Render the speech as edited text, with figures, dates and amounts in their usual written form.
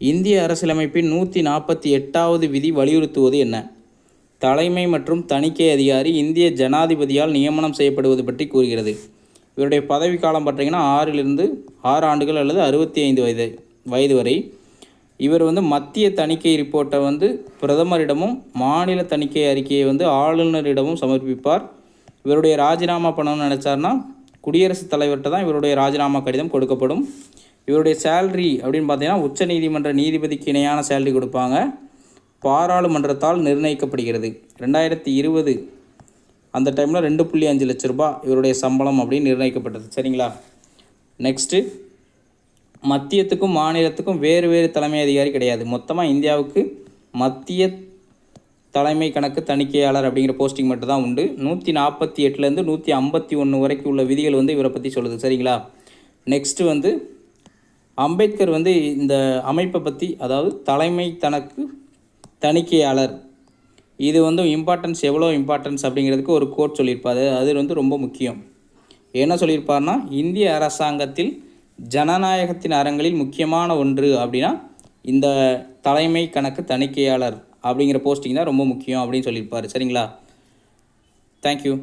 இந்திய அரசியலமைப்பின் 148வது விதி வலியுறுத்துவது என்ன? தலைமை மற்றும் தணிக்கை அதிகாரி இந்திய ஜனாதிபதியால் நியமனம் செய்யப்படுவது பற்றி கூறுகிறது. இவருடைய பதவி காலம் பார்த்தீங்கன்னா 6 ஆண்டுகள் அல்லது 65 வயது வரை. இவர் மத்திய தணிக்கை ரிப்போர்ட்டை பிரதமரிடமும் மாநில தணிக்கை அறிக்கையை ஆளுநரிடமும் சமர்ப்பிப்பார். இவருடைய ராஜினாமா பண்ணணும்னு நினச்சார்னா குடியரசுத் தலைவர்கிட்ட தான் இவருடைய ராஜினாமா கடிதம் கொடுக்கப்படும். இவருடைய சேல்ரி அப்படின்னு பார்த்தீங்கன்னா உச்ச நீதிமன்ற நீதிபதிக்கு இணையான சேல்ரி கொடுப்பாங்க. பாராளுமன்றத்தால் நிர்ணயிக்கப்படுகிறது. 2020 அந்த டைமில் 2.5 லட்ச ரூபாய் இவருடைய சம்பளம் அப்படின்னு நிர்ணயிக்கப்பட்டது. சரிங்களா? நெக்ஸ்ட்டு, மத்தியத்துக்கும் மாநிலத்துக்கும் வேறு வேறு தலைமை அதிகாரி கிடையாது. மொத்தமாக இந்தியாவுக்கு மத்திய தலைமை கணக்கு தணிக்கையாளர் அப்படிங்கிற போஸ்டிங் மட்டும் தான் உண்டு. 148லேருந்து 151 வரைக்கும் உள்ள விதிகள் இவரை பற்றி சொல்லுது. சரிங்களா? நெக்ஸ்ட்டு அம்பேத்கர் இந்த அமைப்பை பற்றி, அதாவது தலைமை தணிக்கையாளர், இது இம்பார்ட்டன்ஸ் எவ்வளோ இம்பார்ட்டன்ஸ் அப்படிங்கிறதுக்கு ஒரு கோட் சொல்லியிருப்பார். அது ரொம்ப முக்கியம். என்ன சொல்லியிருப்பார்னா, இந்திய அரசாங்கத்தில் ஜனநாயகத்தின் அறங்களில் முக்கியமான ஒன்று அப்படின்னா இந்த தலைமை கணக்கு தணிக்கையாளர் அப்படிங்கிற போஸ்டிங் தான் ரொம்ப முக்கியம் அப்படின்னு சொல்லியிருப்பார். சரிங்களா? தேங்க்யூ.